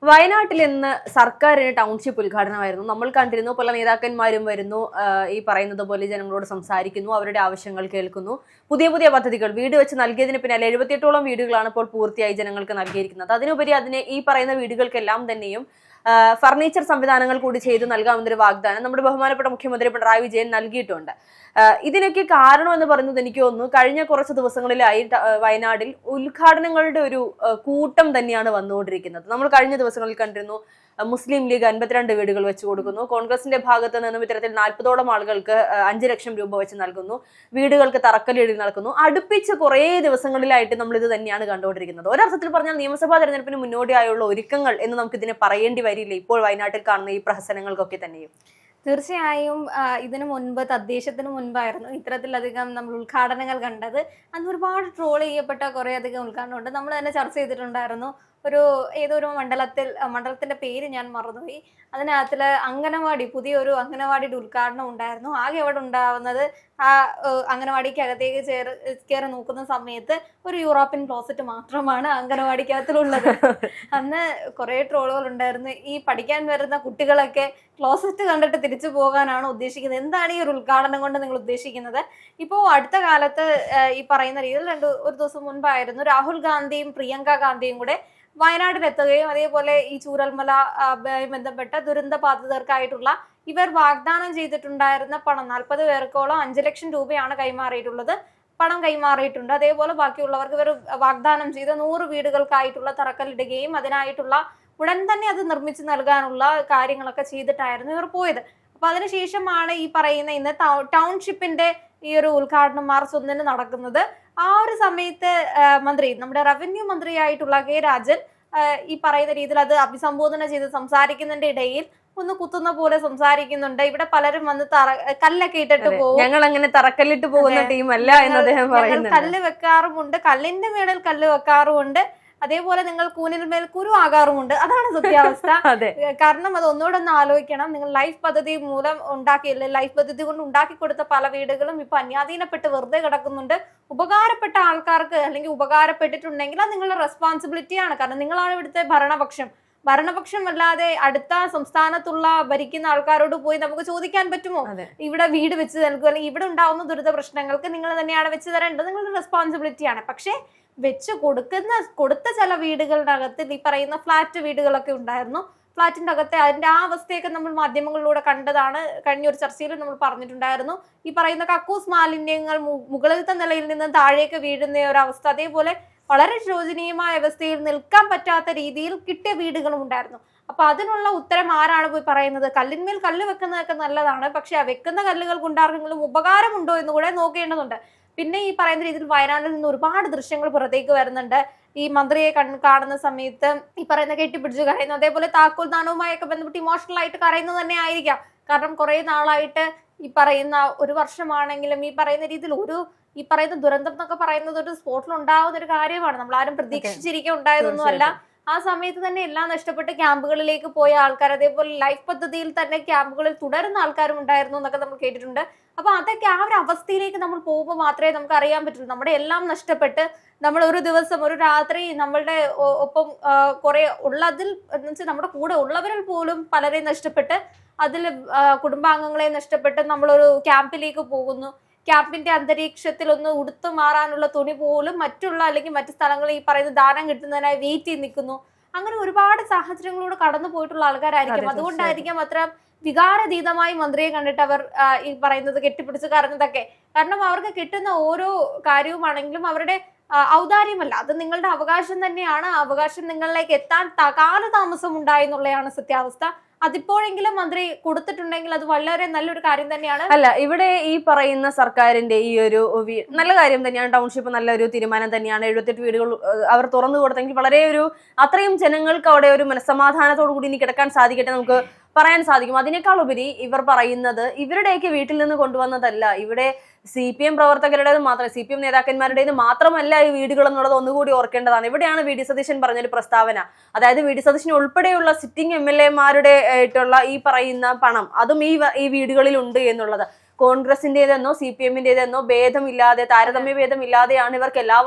വയനാട്ടിൽ ഇന്ന് സർക്കാരിന് ടൗൺഷിപ്പ് ഉദ്ഘാടനമായിരുന്നു. നമ്മൾ കണ്ടിരുന്നു, പല നേതാക്കന്മാരും വരുന്നു, ഈ പറയുന്നത് പോലെ ജനങ്ങളോട് സംസാരിക്കുന്നു, അവരുടെ ആവശ്യങ്ങൾ കേൾക്കുന്നു. പുതിയ പുതിയ പദ്ധതികൾ വീട് വെച്ച് നൽകിയതിന് പിന്നാലെ 78ഓളം വീടുകളാണ് ഇപ്പോൾ പൂർത്തിയായി ജനങ്ങൾക്ക് നൽകിയിരിക്കുന്നത്. അതിനുപരി ഈ പറയുന്ന വീടുകൾക്കെല്ലാം തന്നെയും ഫർണിച്ചർ സംവിധാനങ്ങൾ കൂടി ചെയ്തു നൽകാമെന്നൊരു വാഗ്ദാനം നമ്മുടെ ബഹുമാനപ്പെട്ട മുഖ്യമന്ത്രി പിണറായി വിജയൻ നൽകിയിട്ടുണ്ട്. ഇതിനൊക്കെ കാരണം എന്ന് പറയുന്നത് എനിക്ക് തോന്നുന്നു, കഴിഞ്ഞ കുറച്ച് ദിവസങ്ങളിലായി വയനാട്ടിൽ ഉദ്ഘാടനങ്ങളുടെ ഒരു കൂട്ടം തന്നെയാണ് വന്നുകൊണ്ടിരിക്കുന്നത്. നമ്മൾ കഴിഞ്ഞ ദിവസങ്ങളിൽ കണ്ടിരുന്നു, മുസ്ലിം ലീഗ് 52 വീടുകൾ വെച്ച് കൊടുക്കുന്നു. കോൺഗ്രസിന്റെ ഭാഗത്ത് നിന്നും ഇത്തരത്തിൽ 40ഓളം ആളുകൾക്ക് 5 ലക്ഷം രൂപ വെച്ച് നൽകുന്നു. വീടുകൾക്ക് തറക്കല്ലിടൽ നടക്കുന്നു. അടുപ്പിച്ച് കുറേ ദിവസങ്ങളിലായിട്ട് നമ്മൾ ഇത് തന്നെയാണ് കണ്ടുകൊണ്ടിരിക്കുന്നത്. ഒരർത്ഥത്തിൽ പറഞ്ഞാൽ നിയമസഭാ തെരഞ്ഞെടുപ്പിന് മുന്നോടിയായുള്ള ഒരുക്കങ്ങൾ എന്ന് നമുക്ക് ഇതിനെ പറയേണ്ടി വരില്ല ഇപ്പോൾ വയനാട്ടിൽ കാണുന്ന ഈ പ്രഹസനങ്ങൾക്കൊക്കെ തന്നെയും. തീർച്ചയായും ഇതിനു മുൻപ് തദ്ദേശത്തിന് മുൻപായിരുന്നു ഇത്തരത്തിലധികം നമ്മൾ ഉദ്ഘാടനങ്ങൾ കണ്ടത്. അന്ന് ഒരുപാട് ട്രോൾ ചെയ്യപ്പെട്ട കുറേ അധികം ഉദ്ഘാടനമുണ്ട്. നമ്മൾ തന്നെ ചർച്ച ചെയ്തിട്ടുണ്ടായിരുന്നു. ഏതൊരു മണ്ഡലത്തിന്റെ പേര് ഞാൻ മറന്നുപോയി. അതിനകത്തില് പുതിയൊരു അംഗനവാടിയുടെ ഉദ്ഘാടനം ഉണ്ടായിരുന്നു. ആകെ അവിടെ ഉണ്ടാവുന്നത് ആ അംഗനവാടിക്ക് അകത്തേക്ക് കയറി നോക്കുന്ന സമയത്ത് ഒരു യൂറോപ്യൻ ക്ലോസറ്റ് മാത്രമാണ് അംഗനവാടിക്കകത്തിലുള്ളത്. അന്ന് കുറെ ട്രോളുകൾ ഉണ്ടായിരുന്നു. ഈ പഠിക്കാൻ വരുന്ന കുട്ടികളൊക്കെ ക്ലോസറ്റ് കണ്ടിട്ട് തിരിച്ചു പോകാനാണ് ഉദ്ദേശിക്കുന്നത്. എന്താണ് ഈ ഒരു ഉദ്ഘാടനം കൊണ്ട് നിങ്ങൾ ഉദ്ദേശിക്കുന്നത്? ഇപ്പോൾ അടുത്ത കാലത്ത് ഈ പറയുന്ന രീതിയിൽ ഒരു ദിവസം മുൻപായിരുന്നു രാഹുൽ ഗാന്ധിയും പ്രിയങ്ക ഗാന്ധിയും കൂടെ വയനാട്ടിലെത്തുകയും അതേപോലെ ഈ ചൂരൽമല ബന്ധപ്പെട്ട ദുരന്ത ബാധിതർക്കായിട്ടുള്ള ഇവർ വാഗ്ദാനം ചെയ്തിട്ടുണ്ടായിരുന്ന പണം 40 പേർക്കോളം 5 ലക്ഷം രൂപയാണ് പണം കൈമാറിയിട്ടുണ്ട്. അതേപോലെ ബാക്കിയുള്ളവർക്ക് ഇവർ വാഗ്ദാനം ചെയ്ത 100 വീടുകൾക്കായിട്ടുള്ള തറക്കല്ലിടുകയും അതിനായിട്ടുള്ള ഉടൻ തന്നെ അത് നിർമ്മിച്ചു നൽകാനുള്ള കാര്യങ്ങളൊക്കെ ചെയ്തിട്ടായിരുന്നു ഇവർ പോയത്. അപ്പൊ അതിനുശേഷമാണ് ഈ പറയുന്ന ഇന്ന് ടൗൺഷിപ്പിന്റെ ഈ ഒരു ഉദ്ഘാടനം മാർച്ച് 1 നടക്കുന്നത്. ആ ഒരു സമയത്ത് നമ്മുടെ റവന്യൂ മന്ത്രിയായിട്ടുള്ള കെ രാജൻ ഈ പറയുന്ന രീതിയിൽ അത് അഭിസംബോധന ചെയ്ത് സംസാരിക്കുന്നതിന്റെ ഇടയിൽ ഒന്ന് കുത്തുന്ന പോലെ സംസാരിക്കുന്നുണ്ട്. ഇവിടെ പലരും വന്ന് കല്ലൊക്കെ ഇട്ടിട്ട് പോകും, ഞങ്ങൾ അങ്ങനെ തറക്കല്ലിട്ട് പോകുന്ന ടീമല്ല എന്ന് അദ്ദേഹം പറയുന്നു. കല്ല് വെക്കാറുമുണ്ട്, കല്ലിന്റെ മേളിൽ കല്ല് വെക്കാറുമുണ്ട്, അതേപോലെ നിങ്ങൾ കൂനിന് മേൽ കുരു ആകാറുമുണ്ട്. അതാണ് സത്യാവസ്ഥ. കാരണം അത് ഒന്നുകൂടെ ഒന്ന് ആലോചിക്കണം. നിങ്ങൾ ലൈഫ് പദ്ധതി കൊണ്ട് ഉണ്ടാക്കി കൊടുത്ത പല വീടുകളും ഇപ്പൊ അന്യാധീനപ്പെട്ട് വെറുതെ കിടക്കുന്നുണ്ട്. ഉപകാരപ്പെട്ട ആൾക്കാർക്ക് അല്ലെങ്കിൽ ഉപകാരപ്പെട്ടിട്ടുണ്ടെങ്കിൽ അത് നിങ്ങളുടെ റെസ്പോൺസിബിലിറ്റിയാണ്. കാരണം നിങ്ങളാണ് ഇവിടുത്തെ ഭരണപക്ഷം അല്ലാതെ അടുത്ത സംസ്ഥാനത്തുള്ള ഭരിക്കുന്ന ആൾക്കാരോട് പോയി നമുക്ക് ചോദിക്കാൻ പറ്റുമോ ഇവിടെ വീട് വെച്ച് നൽകുക, അല്ലെങ്കിൽ ഇവിടെ ഉണ്ടാവുന്ന ദുരിത പ്രശ്നങ്ങൾക്ക് നിങ്ങൾ തന്നെയാണ് വെച്ച് തരേണ്ടത്, നിങ്ങളുടെ റെസ്പോൺസിബിലിറ്റിയാണ്. പക്ഷേ കൊടുത്ത ചില വീടുകളുടെ അകത്ത് ഈ പറയുന്ന ഫ്ലാറ്റ് വീടുകളൊക്കെ ഉണ്ടായിരുന്നു. ഫ്ലാറ്റിന്റെ അകത്തെ അതിന്റെ ആ അവസ്ഥയൊക്കെ നമ്മൾ മാധ്യമങ്ങളിലൂടെ കണ്ടതാണ്. കഴിഞ്ഞൊരു ചർച്ചയിൽ നമ്മൾ പറഞ്ഞിട്ടുണ്ടായിരുന്നു. ഈ പറയുന്ന കക്കൂസ് മാലിന്യങ്ങൾ മുകളിലത്തെ നിലയിൽ നിന്ന് താഴേക്ക് വീഴുന്ന ഒരു അവസ്ഥ, അതേപോലെ വളരെ ശോചനീയമായ അവസ്ഥയിൽ നിൽക്കാൻ പറ്റാത്ത രീതിയിൽ കിട്ടിയ വീടുകളും ഉണ്ടായിരുന്നു. അപ്പൊ അതിനുള്ള ഉത്തരം ആരാണ് പോയി പറയുന്നത്? കല്ലിന്മേൽ കല്ല് വെക്കുന്നതൊക്കെ നല്ലതാണ്, പക്ഷെ ആ വെക്കുന്ന കല്ലുകൾക്ക് ഉണ്ടാർക്കെങ്കിലും ഉപകാരമുണ്ടോ എന്ന് കൂടെ നോക്കേണ്ടതുണ്ട്. പിന്നെ ഈ പറയുന്ന രീതിയിൽ വയനാട്ടിൽ നിന്ന് ഒരുപാട് ദൃശ്യങ്ങൾ പുറത്തേക്ക് വരുന്നുണ്ട്. ഈ മന്ത്രിയെ കാണുന്ന സമയത്ത് ഈ പറയുന്ന കെട്ടിപ്പിടിച്ച് കരയുന്നു, അതേപോലെ താക്കോൽ ദാനവുമായൊക്കെ ബന്ധപ്പെട്ട് ഇമോഷണൽ ആയിട്ട് കരയുന്നത് തന്നെ ആയിരിക്കാം. കാരണം കുറെ നാളായിട്ട് ഈ പറയുന്ന ഒരു വർഷമാണെങ്കിലും ഈ പറയുന്ന രീതിയിൽ ഈ പറയുന്ന ദുരന്തം എന്നൊക്കെ പറയുന്നത് ഒരു സ്പോട്ടിൽ ഉണ്ടാവുന്ന ഒരു കാര്യമാണ്. നമ്മൾ ആരും പ്രതീക്ഷിച്ചിരിക്കാൻ ഉണ്ടായതൊന്നും അല്ല. ആ സമയത്ത് തന്നെ എല്ലാം നഷ്ടപ്പെട്ട് ക്യാമ്പുകളിലേക്ക് പോയ ആൾക്കാർ, അതേപോലെ ലൈഫ് പദ്ധതിയിൽ തന്നെ ക്യാമ്പുകളിൽ തുടരുന്ന ആൾക്കാരും ഉണ്ടായിരുന്നു എന്നൊക്കെ നമ്മൾ കേട്ടിട്ടുണ്ട്. അപ്പൊ അതൊക്കെ ആ ഒരു അവസ്ഥയിലേക്ക് നമ്മൾ പോകുമ്പോൾ മാത്രമേ നമുക്ക് അറിയാൻ പറ്റുള്ളൂ. നമ്മുടെ എല്ലാം നഷ്ടപ്പെട്ട് നമ്മൾ ഒരു ദിവസം ഒരു രാത്രി നമ്മളുടെ ഒപ്പം കുറെ ഉള്ളതിൽ എന്നുവെച്ചാൽ നമ്മുടെ കൂടെ ഉള്ളവരിൽ പോലും പലരെയും നഷ്ടപ്പെട്ട് അതിൽ കുടുംബാംഗങ്ങളെ നഷ്ടപ്പെട്ട് നമ്മളൊരു ക്യാമ്പിലേക്ക് പോകുന്നു. ക്യാമ്പിന്റെ അന്തരീക്ഷത്തിൽ ഒന്ന് ഉടുത്തു മാറാനുള്ള തുണി പോലും അല്ലെങ്കിൽ മറ്റു സ്ഥലങ്ങളിൽ ഈ പറയുന്ന ദാനം കിട്ടുന്നതിനായി വെയിറ്റ് ചെയ്ത് നിൽക്കുന്നു. അങ്ങനെ ഒരുപാട് സാഹചര്യങ്ങളോട് കടന്നു പോയിട്ടുള്ള ആൾക്കാരായിരിക്കും. അതുകൊണ്ടായിരിക്കും അത്ര വികാരതീതമായി മന്ത്രിയെ കണ്ടിട്ട് അവർ ഈ പറയുന്നത് കെട്ടിപ്പിടിച്ച് കരഞ്ഞതൊക്കെ. കാരണം അവർക്ക് കിട്ടുന്ന ഓരോ കാര്യവുമാണെങ്കിലും അവരുടെ ഔദാര്യമല്ല, അത് നിങ്ങളുടെ അവകാശം തന്നെയാണ്. അവകാശം നിങ്ങളിലേക്ക് എത്താൻ കാലതാമസം ഉണ്ടായി എന്നുള്ളതാണ് സത്യാവസ്ഥ. അതിപ്പോഴെങ്കിലും മന്ത്രി കൊടുത്തിട്ടുണ്ടെങ്കിൽ അത് വളരെ നല്ലൊരു കാര്യം തന്നെയാണ്. അല്ല, ഇവിടെ ഈ പറയുന്ന സർക്കാരിന്റെ ഈ ഒരു നല്ല കാര്യം തന്നെയാണ്. ടൗൺഷിപ്പ് നല്ലൊരു തീരുമാനം തന്നെയാണ്. 78 വീടുകൾ അവർ തുറന്നു കൊടുത്തെങ്കിൽ വളരെ അത്രയും ജനങ്ങൾക്ക് അവിടെ ഒരു മനസ്സമാധാനത്തോടു കൂടി ഇനി കിടക്കാൻ സാധിക്കട്ടെ നമുക്ക് പറയാൻ സാധിക്കും. അതിനേക്കാൾ ഉപരി ഇവർ പറയുന്നത് ഇവരുടെയൊക്കെ വീട്ടിൽ നിന്ന് കൊണ്ടുവന്നതല്ല, ഇവിടെ CPM പ്രവർത്തകരുടേത് മാത്രം, CPM നേതാക്കന്മാരുടേത് മാത്രമല്ല ഈ വീടുകൾ എന്നുള്ളത് ഒന്നുകൂടി ഓർക്കേണ്ടതാണ്. ഇവിടെയാണ് വി ഡി സതീശൻ പറഞ്ഞൊരു പ്രസ്താവന. അതായത് വി ഡി സതീശൻ ഉൾപ്പെടെയുള്ള സിറ്റിംഗ് MLA മാരുടെ ആയിട്ടുള്ള ഈ പറയുന്ന പണം അതും ഈ വീടുകളിൽ ഉണ്ട് എന്നുള്ളത്. കോൺഗ്രസിന്റേതെന്നോ CPM-ന്റേതെന്നോ ഭേദമില്ലാതെ, താരതമ്യ ഭേദമില്ലാതെയാണ്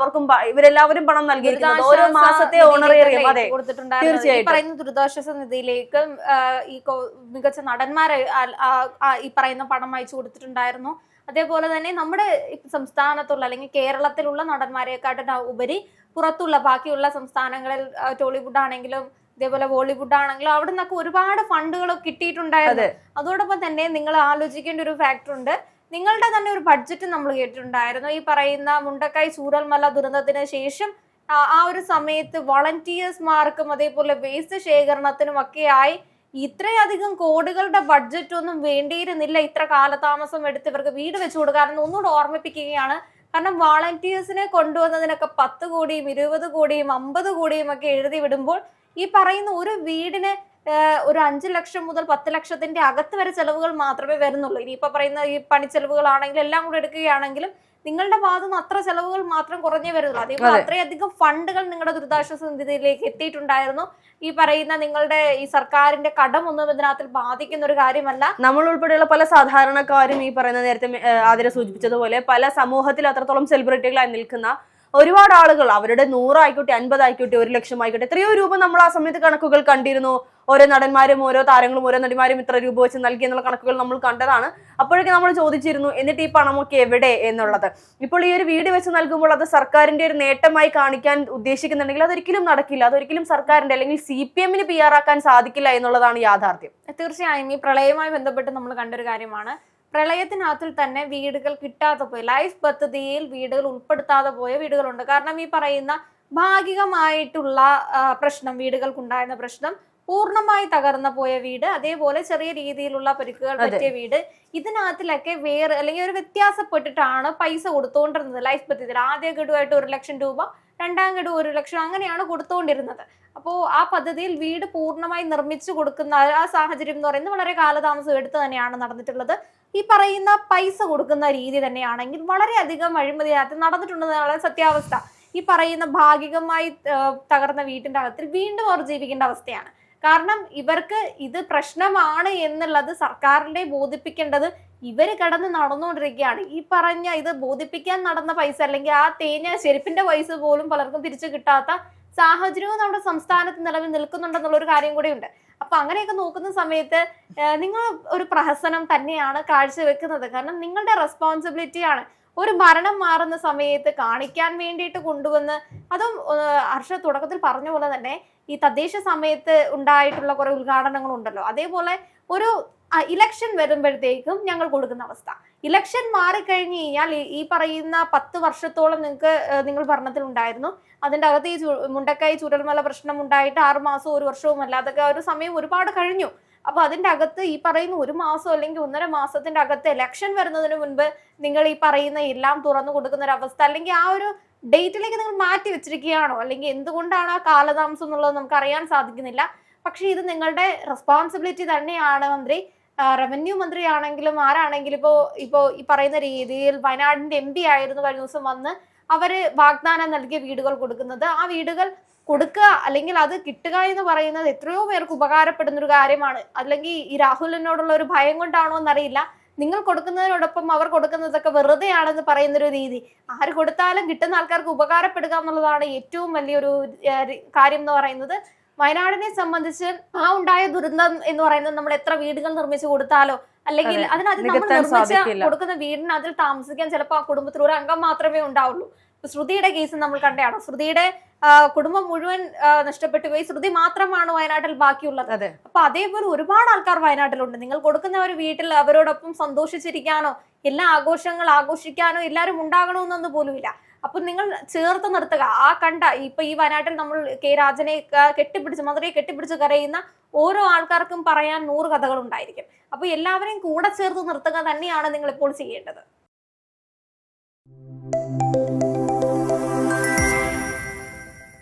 ഇവരെല്ലാവരും പണം നൽകിയിരിക്കുന്നത് ഓരോ മാസത്തെ ഓണറേറിയം. അതെ, തീർച്ചയായും പറയുന്ന ദുരിതാശ്വാസ നിധിയിലേക്ക് ഈ മികച്ച നടന്മാരെ ഈ പറയുന്ന പണം അയച്ചു കൊടുത്തിട്ടുണ്ടായിരുന്നു. അതേപോലെ തന്നെ നമ്മുടെ സംസ്ഥാനത്തുള്ള അല്ലെങ്കിൽ കേരളത്തിലുള്ള നടന്മാരെക്കാട്ടും ഉപരി പുറത്തുള്ള ബാക്കിയുള്ള സംസ്ഥാനങ്ങളിൽ ടോളിവുഡ് ആണെങ്കിലും അതേപോലെ ബോളിവുഡ് ആണെങ്കിലും അവിടെ നിന്നൊക്കെ ഒരുപാട് ഫണ്ടുകൾ കിട്ടിയിട്ടുണ്ടായിരുന്നു. അതോടൊപ്പം തന്നെ നിങ്ങൾ ആലോചിക്കേണ്ട ഒരു ഫാക്ടർ ഉണ്ട്. നിങ്ങളുടെ തന്നെ ഒരു ബഡ്ജറ്റ് നമ്മൾ കേട്ടിട്ടുണ്ടായിരുന്നു. ഈ പറയുന്ന മുണ്ടക്കൈ ചൂരൽമല ദുരന്തത്തിന് ശേഷം ആ ഒരു സമയത്ത് വളണ്ടിയേഴ്സ്മാർക്കും അതേപോലെ വേസ്റ്റ് ശേഖരണത്തിനും ഒക്കെയായി ഇത്രയധികം കോടികളുടെ ബഡ്ജറ്റ് ഒന്നും വേണ്ടിയിരുന്നില്ല. ഇത്ര കാലതാമസം എടുത്ത് ഇവർക്ക് വീട് വെച്ചു കൊടുക്കാമെന്ന് ഒന്നുകൂടെ ഓർമ്മിപ്പിക്കുകയാണ്. കാരണം വളണ്ടിയേഴ്സിനെ കൊണ്ടുവന്നതിനൊക്കെ 10 കോടിയും 20 കോടിയും 50 കോടിയും ഒക്കെ എഴുതി വിടുമ്പോൾ ഈ പറയുന്ന ഒരു വീടിന് ഒരു 5 ലക്ഷം മുതൽ 10 ലക്ഷത്തിന്റെ അകത്ത് വരെ ചെലവുകൾ മാത്രമേ വരുന്നുള്ളൂ. ഇനിയിപ്പോ പറയുന്ന ഈ പണിച്ചെലവുകളാണെങ്കിലും എല്ലാം കൂടെ എടുക്കുകയാണെങ്കിലും നിങ്ങളുടെ ഭാഗത്ത് നിന്ന് അത്ര ചെലവുകൾ മാത്രം കുറഞ്ഞേ വരുന്നുള്ളൂ. അതേപോലെ അത്രയധികം ഫണ്ടുകൾ നിങ്ങളുടെ ദുരിതാശ്വാസ നിധിയിലേക്ക് എത്തിയിട്ടുണ്ടായിരുന്നു. ഈ പറയുന്ന നിങ്ങളുടെ ഈ സർക്കാരിന്റെ കടമൊന്നും ഇതിനകത്ത് ബാധിക്കുന്ന ഒരു കാര്യമല്ല. നമ്മൾ ഉൾപ്പെടെയുള്ള പല സാധാരണക്കാരും ഈ പറയുന്ന നേരത്തെ ആതിര സൂചിപ്പിച്ചതുപോലെ പല സമൂഹത്തിൽ അത്രത്തോളം സെലിബ്രിറ്റികളായി നിൽക്കുന്ന ഒരുപാട് ആളുകൾ, അവരുടെ 100 ആയിക്കോട്ടെ 50 ആയിക്കോട്ടെ 1 ലക്ഷം ആയിക്കോട്ടെ, എത്രയോ രൂപ നമ്മൾ ആ സമയത്ത് കണക്കുകൾ കണ്ടിരുന്നു. ഓരോ നടന്മാരും ഓരോ താരങ്ങളും ഓരോ നടിമാരും ഇത്ര രൂപ വെച്ച് നൽകി എന്നുള്ള കണക്കുകൾ നമ്മൾ കണ്ടതാണ്. അപ്പോഴൊക്കെ നമ്മൾ ചോദിച്ചിരുന്നു എന്നിട്ട് ഈ പണമൊക്കെ എവിടെ എന്നുള്ളത്. ഇപ്പോൾ ഈ ഒരു വീട് വെച്ച് നൽകുമ്പോൾ അത് സർക്കാരിന്റെ ഒരു നേട്ടമായി കാണിക്കാൻ ഉദ്ദേശിക്കുന്നുണ്ടെങ്കിൽ അതൊരിക്കലും നടക്കില്ല. അതൊരിക്കലും സർക്കാരിന്റെ അല്ലെങ്കിൽ CPM-ന് PR ആക്കാൻ സാധിക്കില്ല എന്നുള്ളതാണ് യാഥാർത്ഥ്യം. തീർച്ചയായും ഈ പ്രളയവുമായി ബന്ധപ്പെട്ട് നമ്മൾ കണ്ടൊരു കാര്യമാണ്. പ്രളയത്തിനകത്തിൽ തന്നെ വീടുകൾ കിട്ടാതെ പോയി, ലൈഫ് പദ്ധതിയിൽ വീടുകൾ ഉൾപ്പെടുത്താതെ പോയ വീടുകളുണ്ട്. കാരണം ഈ പറയുന്ന ഭാഗികമായിട്ടുള്ള പ്രശ്നം, വീടുകൾക്കുണ്ടായിരുന്ന പ്രശ്നം, പൂർണ്ണമായി തകർന്നു പോയ വീട്, അതേപോലെ ചെറിയ രീതിയിലുള്ള പരിക്കുകൾ പറ്റിയ വീട്, ഇതിനകത്തിലൊക്കെ വേറെ അല്ലെങ്കിൽ ഒരു വ്യത്യാസപ്പെട്ടിട്ടാണ് പൈസ കൊടുത്തുകൊണ്ടിരുന്നത് ലൈഫ് പദ്ധതിയിൽ. ആദ്യ ഗഡുവായിട്ട് 1 ലക്ഷം രൂപ, രണ്ടാം ഗഡു 1 ലക്ഷം, അങ്ങനെയാണ് കൊടുത്തുകൊണ്ടിരുന്നത്. അപ്പോൾ ആ പദ്ധതിയിൽ വീട് പൂർണ്ണമായി നിർമ്മിച്ചു കൊടുക്കുന്ന ആ സാഹചര്യം എന്ന് പറയുന്നത് വളരെ കാലതാമസം എടുത്ത് തന്നെയാണ് നടന്നിട്ടുള്ളത്. ഈ പറയുന്ന പൈസ കൊടുക്കുന്ന രീതി തന്നെയാണെങ്കിൽ വളരെയധികം അഴിമതിനകത്ത് നടന്നിട്ടുണ്ടെന്നാണ് സത്യാവസ്ഥ. ഈ പറയുന്ന ഭാഗികമായി തകർന്ന വീട്ടിന്റെ അകത്തിൽ വീണ്ടും അവർ ജീവിക്കേണ്ട അവസ്ഥയാണ്. കാരണം ഇവർക്ക് ഇത് പ്രശ്നമാണ് എന്നുള്ളത് സർക്കാരിനെ ബോധിപ്പിക്കേണ്ടത് ഇവര് കടന്ന് നടന്നുകൊണ്ടിരിക്കുകയാണ്. ഈ പറഞ്ഞ ഇത് ബോധിപ്പിക്കാൻ നടന്ന പൈസ അല്ലെങ്കിൽ ആ തേഞ്ഞ ചെരുപ്പിന്റെ പൈസ പോലും പലർക്കും തിരിച്ചു കിട്ടാത്ത സാഹചര്യവും നമ്മുടെ സംസ്ഥാനത്ത് നിലവിൽ നിൽക്കുന്നുണ്ടെന്നുള്ള ഒരു കാര്യം കൂടി ഉണ്ട്. അപ്പൊ അങ്ങനെയൊക്കെ നോക്കുന്ന സമയത്ത് നിങ്ങൾ ഒരു പ്രഹസനം തന്നെയാണ് കാഴ്ചവെക്കുന്നത്. കാരണം നിങ്ങളുടെ റെസ്പോൺസിബിലിറ്റിയാണ് ഒരു ഭരണം മാറുന്ന സമയത്ത് കാണിക്കാൻ വേണ്ടിയിട്ട് കൊണ്ടുവന്ന്, അതും ഹർഷ തുടക്കത്തിൽ പറഞ്ഞ പോലെ തന്നെ ഈ തദ്ദേശ സമയത്ത് ഉണ്ടായിട്ടുള്ള കുറെ ഉദ്ഘാടനങ്ങളുണ്ടല്ലോ, അതേപോലെ ഒരു ഇലക്ഷൻ വരുമ്പോഴത്തേക്കും ഞങ്ങൾ കൊടുക്കുന്ന അവസ്ഥ. ഇലക്ഷൻ മാറിക്കഴിഞ്ഞു കഴിഞ്ഞാൽ ഈ പറയുന്ന 10 വർഷത്തോളം നിങ്ങൾ ഭരണത്തിൽ ഉണ്ടായിരുന്നു. അതിൻ്റെ അകത്ത് ഈ മുണ്ടക്കൈ ചൂരൽമല പ്രശ്നം ഉണ്ടായിട്ട് 6 മാസവും 1 വർഷവും അല്ലാതൊക്കെ ഒരു സമയം ഒരുപാട് കഴിഞ്ഞു. അപ്പൊ അതിന്റെ അകത്ത് ഈ പറയുന്ന 1 മാസം അല്ലെങ്കിൽ 1.5 മാസത്തിന്റെ അകത്ത് ഇലക്ഷൻ വരുന്നതിന് മുൻപ് നിങ്ങൾ ഈ പറയുന്ന എല്ലാം തുറന്നു കൊടുക്കുന്ന ഒരു അവസ്ഥ, അല്ലെങ്കിൽ ആ ഒരു ഡേറ്റിലേക്ക് നിങ്ങൾ മാറ്റി വെച്ചിരിക്കുകയാണോ, അല്ലെങ്കിൽ എന്തുകൊണ്ടാണ് ആ കാലതാമസം എന്നുള്ളത് നമുക്ക് അറിയാൻ സാധിക്കുന്നില്ല. പക്ഷെ ഇത് നിങ്ങളുടെ റെസ്പോൺസിബിലിറ്റി തന്നെയാണ് മന്ത്രി. റവന്യൂ മന്ത്രി ആണെങ്കിലും ആരാണെങ്കിലും ഇപ്പോ ഈ പറയുന്ന രീതിയിൽ വയനാടിന്റെ MP ആയിരുന്നു കഴിഞ്ഞ ദിവസം വന്ന് അവര് വാഗ്ദാനം നൽകിയ വീടുകൾ കൊടുക്കുന്നത്. ആ വീടുകൾ കൊടുക്കുക അല്ലെങ്കിൽ അത് കിട്ടുക എന്ന് പറയുന്നത് എത്രയോ പേർക്ക് ഉപകാരപ്പെടുന്ന ഒരു കാര്യമാണ്. അല്ലെങ്കിൽ ഈ രാഹുലിനോടുള്ള ഒരു ഭയം കൊണ്ടാണോ എന്നറിയില്ല, നിങ്ങൾ കൊടുക്കുന്നതിനോടൊപ്പം അവർ കൊടുക്കുന്നതൊക്കെ വെറുതെയാണെന്ന് പറയുന്നൊരു രീതി. ആര് കൊടുത്താലും കിട്ടുന്ന ആൾക്കാർക്ക് ഉപകാരപ്പെടുക എന്നുള്ളതാണ് ഏറ്റവും വലിയൊരു കാര്യം എന്ന് പറയുന്നത്. വയനാടിനെ സംബന്ധിച്ച് ആ ഉണ്ടായ ദുരന്തം എന്ന് പറയുന്നത് നമ്മൾ എത്ര വീടുകൾ നിർമ്മിച്ചു കൊടുത്താലോ അല്ലെങ്കിൽ അതിനകത്ത് നമ്മൾ നിർമ്മിച്ച കൊടുക്കുന്ന വീടിന് അതിൽ താമസിക്കാൻ ചിലപ്പോൾ ആ കുടുംബത്തിൽ ഒരു അംഗം മാത്രമേ ഉണ്ടാവുള്ളൂ. ശ്രുതിയുടെ കേസ് നമ്മൾ കണ്ടതാണ്. ശ്രുതിയുടെ കുടുംബം മുഴുവൻ നഷ്ടപ്പെട്ടു പോയി, ശ്രുതി മാത്രമാണ് വയനാട്ടിൽ ബാക്കിയുള്ളത്. അപ്പൊ അതേപോലെ ഒരുപാട് ആൾക്കാർ വയനാട്ടിലുണ്ട്. നിങ്ങൾ കൊടുക്കുന്ന ഒരു വീട്ടിൽ അവരോടൊപ്പം സന്തോഷിച്ചിരിക്കാനോ എല്ലാ ആഘോഷങ്ങൾ ആഘോഷിക്കാനോ എല്ലാവരും ഉണ്ടാകണമെന്നൊന്നും പോലുമില്ല. അപ്പൊ നിങ്ങൾ ചേർത്ത് നിർത്തുക. ഇപ്പൊ ഈ വയനാട്ടിൽ നമ്മൾ K രാജനെ കെട്ടിപ്പിടിച്ച് മന്ത്രിയെ കെട്ടിപ്പിടിച്ച് കരയുന്ന ഓരോ ആൾക്കാർക്കും പറയാൻ 100 കഥകൾ ഉണ്ടായിരിക്കും. അപ്പൊ എല്ലാവരെയും കൂടെ ചേർത്ത് നിർത്തുക തന്നെയാണ് നിങ്ങൾ ഇപ്പോൾ ചെയ്യേണ്ടത്.